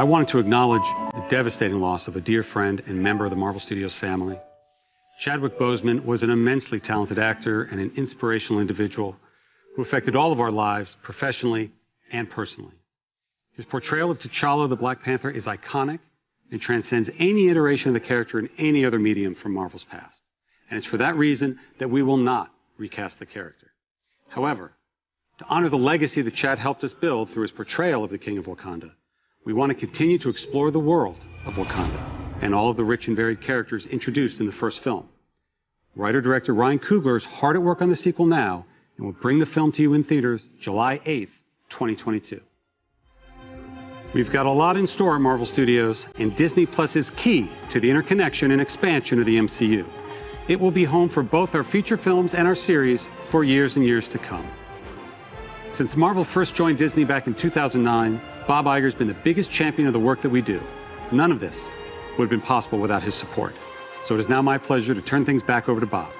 wanted to acknowledge the devastating loss of a dear friend and member of the Marvel Studios family. Chadwick Boseman was an immensely talented actor and an inspirational individual who affected all of our lives professionally and personally. His portrayal of T'Challa the Black Panther is iconic and transcends any iteration of the character in any other medium from Marvel's past. And it's for that reason that we will not recast the character. However, to honor the legacy that Chad helped us build through his portrayal of the King of Wakanda, we want to continue to explore the world of Wakanda and all of the rich and varied characters introduced in the first film. Writer-director Ryan Coogler is hard at work on the sequel now and will bring the film to you in theaters July 8th, 2022. We've got a lot in store at Marvel Studios, and Disney Plus is key to the interconnection and expansion of the MCU. It will be home for both our feature films and our series for years and years to come. Since Marvel first joined Disney back in 2009, Bob Iger's been the biggest champion of the work that we do. None of this would have been possible without his support. So it is now my pleasure to turn things back over to Bob.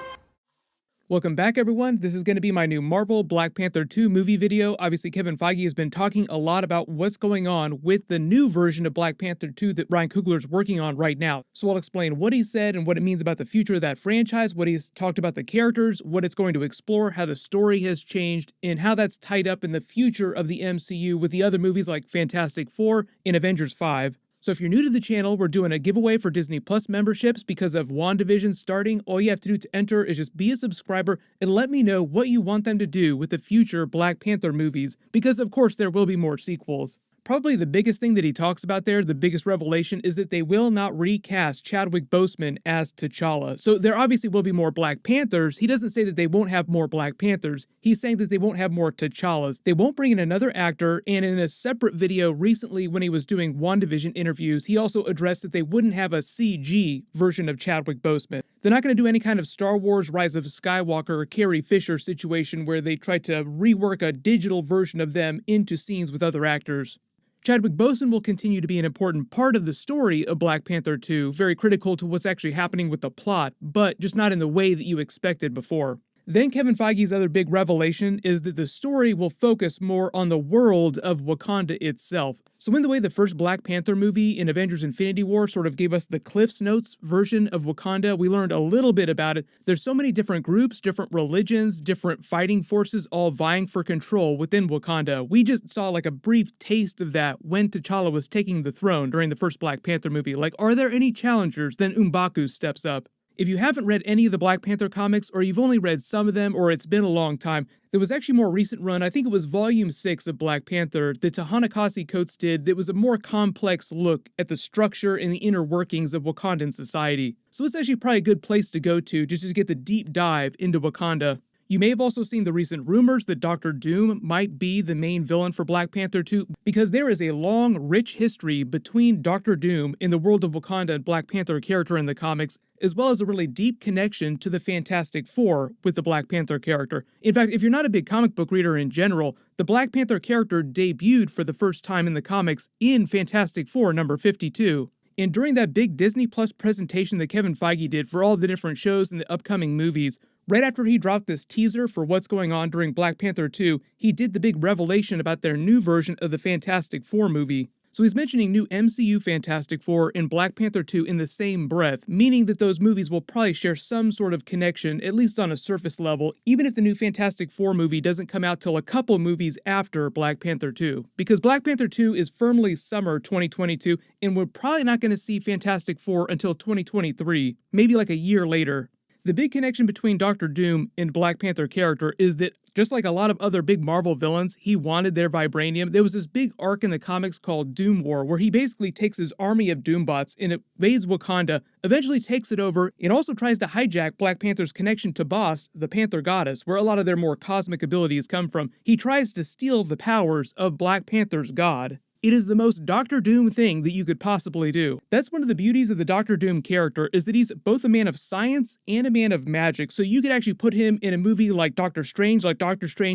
Welcome back, everyone. This is going to be my new Marvel Black Panther 2 movie video. Obviously, Kevin Feige has been talking a lot about what's going on with the new version of Black Panther 2 that Ryan Coogler is working on right now. So I'll explain what he said and what it means about the future of that franchise, what he's talked about the characters, what it's going to explore, how the story has changed, and how that's tied up in the future of the MCU with the other movies like Fantastic Four and Avengers 5. So if you're new to the channel, we're doing a giveaway for Disney Plus memberships because of WandaVision starting. All you have to do to enter is just be a subscriber and let me know what you want them to do with the future Black Panther movies, because of course there will be more sequels. Probably the biggest thing that he talks about there, the biggest revelation, is that they will not recast Chadwick Boseman as T'Challa. So there obviously will be more Black Panthers. He doesn't say that they won't have more Black Panthers. He's saying that they won't have more T'Challas. They won't bring in another actor, and in a separate video recently when he was doing WandaVision interviews, he also addressed that they wouldn't have a CG version of Chadwick Boseman. They're not going to do any kind of Star Wars Rise of Skywalker or Carrie Fisher situation where they try to rework a digital version of them into scenes with other actors. Chadwick Boseman will continue to be an important part of the story of Black Panther 2, very critical to what's actually happening with the plot, but just not in the way that you expected before. Then Kevin Feige's other big revelation is that the story will focus more on the world of Wakanda itself. So in the way the first Black Panther movie in Avengers Infinity War sort of gave us the Cliff's Notes version of Wakanda, we learned a little bit about it. There's so many different groups, different religions, different fighting forces all vying for control within Wakanda. We just saw like a brief taste of that when T'Challa was taking the throne during the first Black Panther movie. Like, are there any challengers? Then M'Baku steps up. If you haven't read any of the Black Panther comics, or you've only read some of them, or it's been a long time, there was actually a more recent run, I think it was Volume 6 of Black Panther, that Ta-Nehisi Coates did that was a more complex look at the structure and the inner workings of Wakandan society. So it's actually probably a good place to go to just to get the deep dive into Wakanda. You may have also seen the recent rumors that Dr. Doom might be the main villain for Black Panther 2, because there is a long, rich history between Dr. Doom in the world of Wakanda and Black Panther character in the comics, as well as a really deep connection to the Fantastic Four with the Black Panther character. In fact, if you're not a big comic book reader in general, the Black Panther character debuted for the first time in the comics in Fantastic Four number 52. And during that big Disney Plus presentation that Kevin Feige did for all the different shows and the upcoming movies, right after he dropped this teaser for what's going on during Black Panther 2, he did the big revelation about their new version of the Fantastic Four movie. So he's mentioning new MCU Fantastic Four and Black Panther 2 in the same breath, meaning that those movies will probably share some sort of connection, at least on a surface level, even if the new Fantastic Four movie doesn't come out till a couple movies after Black Panther 2. Because Black Panther 2 is firmly summer 2022, and we're probably not going to see Fantastic Four until 2023, maybe like a year later. The big connection between Dr. Doom and Black Panther character is that, just like a lot of other big Marvel villains, he wanted their vibranium. There was this big arc in the comics called Doom War, where he basically takes his army of Doombots and invades Wakanda, eventually takes it over, and also tries to hijack Black Panther's connection to Boss, the Panther goddess, where a lot of their more cosmic abilities come from. He tries to steal the powers of Black Panther's god. It is the most Doctor Doom thing that you could possibly do. That's one of the beauties of the Doctor Doom character, is that he's both a man of science and a man of magic. So you could actually put him in a movie like Doctor Strange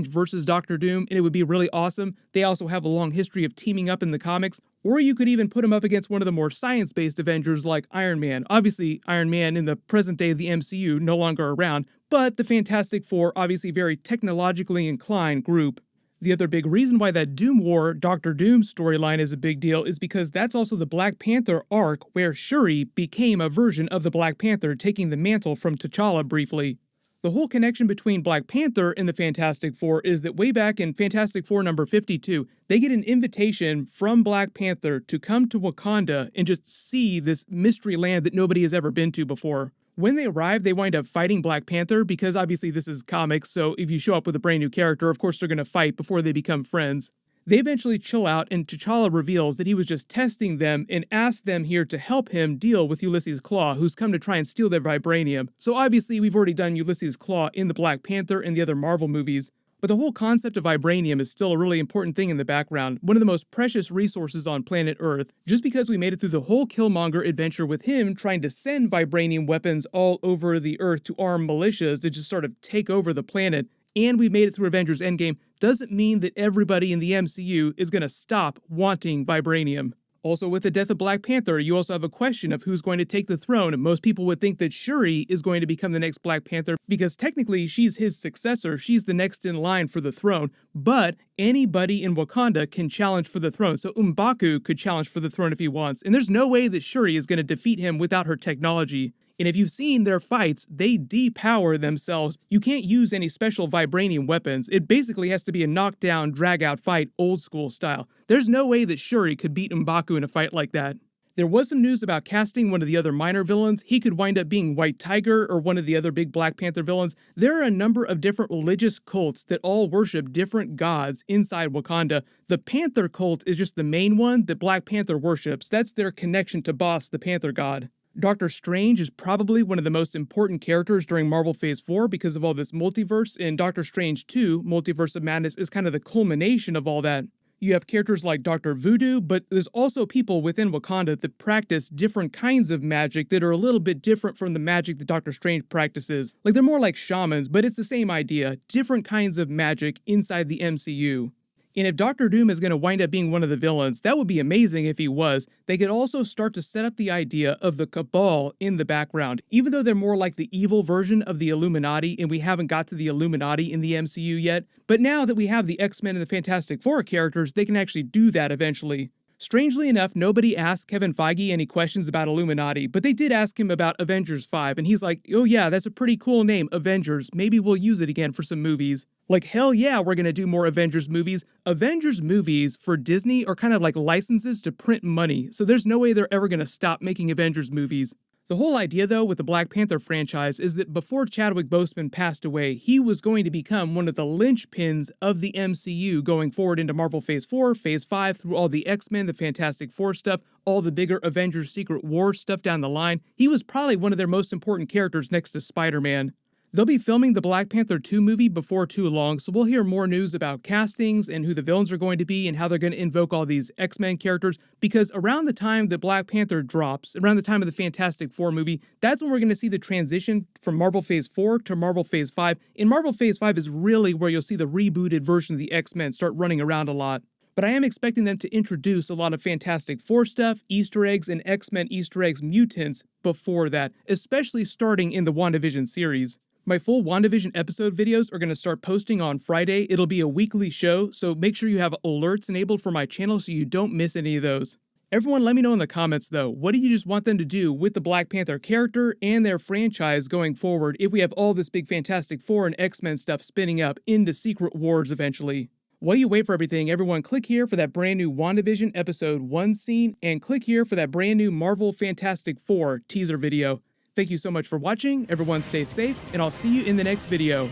versus Doctor Doom, and it would be really awesome. They also have a long history of teaming up in the comics. Or you could even put him up against one of the more science-based Avengers like Iron Man. Obviously, Iron Man in the present day of the MCU, no longer around, but the Fantastic Four, obviously very technologically inclined group. The other big reason why that Doom War Doctor Doom storyline is a big deal is because that's also the Black Panther arc where Shuri became a version of the Black Panther, taking the mantle from T'Challa briefly. The whole connection between Black Panther and the Fantastic Four is that way back in Fantastic Four number 52, they get an invitation from Black Panther to come to Wakanda and just see this mystery land that nobody has ever been to before. When they arrive, they wind up fighting Black Panther because obviously this is comics, so if you show up with a brand new character, of course they're going to fight before they become friends. They eventually chill out, and T'Challa reveals that he was just testing them and asked them here to help him deal with Ulysses Klaue, who's come to try and steal their vibranium. So obviously we've already done Ulysses Klaue in the Black Panther and the other Marvel movies. But the whole concept of vibranium is still a really important thing in the background, one of the most precious resources on planet Earth. Just because we made it through the whole Killmonger adventure with him trying to send vibranium weapons all over the Earth to arm militias to just sort of take over the planet, and we made it through Avengers Endgame, doesn't mean that everybody in the MCU is going to stop wanting vibranium. Also, with the death of Black Panther, you also have a question of who's going to take the throne. Most people would think that Shuri is going to become the next Black Panther because technically she's his successor, she's the next in line for the throne, but anybody in Wakanda can challenge for the throne. So M'Baku could challenge for the throne if he wants, and there's no way that Shuri is going to defeat him without her technology. And if you've seen their fights, they depower themselves. You can't use any special vibranium weapons. It basically has to be a knockdown, drag-out fight, old school style. There's no way that Shuri could beat M'Baku in a fight like that. There was some news about casting one of the other minor villains. He could wind up being White Tiger or one of the other big Black Panther villains. There are a number of different religious cults that all worship different gods inside Wakanda. The Panther cult is just the main one that Black Panther worships. That's their connection to Boss, the Panther god. Doctor Strange is probably one of the most important characters during Marvel Phase 4 because of all this multiverse, and Doctor Strange 2, Multiverse of Madness, is kind of the culmination of all that. You have characters like Dr. Voodoo, but there's also people within Wakanda that practice different kinds of magic that are a little bit different from the magic that Doctor Strange practices. Like, they're more like shamans, but it's the same idea, different kinds of magic inside the MCU. And if Doctor Doom is going to wind up being one of the villains, that would be amazing if he was. They could also start to set up the idea of the Cabal in the background. Even though they're more like the evil version of the Illuminati, and we haven't got to the Illuminati in the MCU yet, but now that we have the X-Men and the Fantastic Four characters, they can actually do that eventually. Strangely enough, nobody asked Kevin Feige any questions about Illuminati, but they did ask him about Avengers 5, and he's like, oh yeah, that's a pretty cool name, Avengers. Maybe we'll use it again for some movies. Like, hell yeah, we're gonna do more Avengers movies. Avengers movies for Disney are kind of like licenses to print money, so there's no way they're ever gonna stop making Avengers movies. The whole idea, though, with the Black Panther franchise is that before Chadwick Boseman passed away, he was going to become one of the linchpins of the MCU going forward into Marvel Phase 4, Phase 5, through all the X-Men, the Fantastic Four stuff, all the bigger Avengers Secret War stuff down the line. He was probably one of their most important characters next to Spider-Man. They'll be filming the Black Panther 2 movie before too long, so we'll hear more news about castings and who the villains are going to be and how they're going to invoke all these X-Men characters, because around the time that Black Panther drops, around the time of the Fantastic Four movie, that's when we're going to see the transition from Marvel Phase 4 to Marvel Phase 5, and Marvel Phase 5 is really where you'll see the rebooted version of the X-Men start running around a lot. But I am expecting them to introduce a lot of Fantastic Four stuff, Easter eggs, and X-Men Easter eggs mutants before that, especially starting in the WandaVision series. My full WandaVision episode videos are going to start posting on Friday. It'll be a weekly show, so make sure you have alerts enabled for my channel so you don't miss any of those. Everyone let me know in the comments though, what do you just want them to do with the Black Panther character and their franchise going forward if we have all this big Fantastic Four and X-Men stuff spinning up into Secret Wars eventually? While you wait for everything, everyone click here for that brand new WandaVision episode 1 scene, and click here for that brand new Marvel Fantastic Four teaser video. Thank you so much for watching, everyone stay safe, and I'll see you in the next video.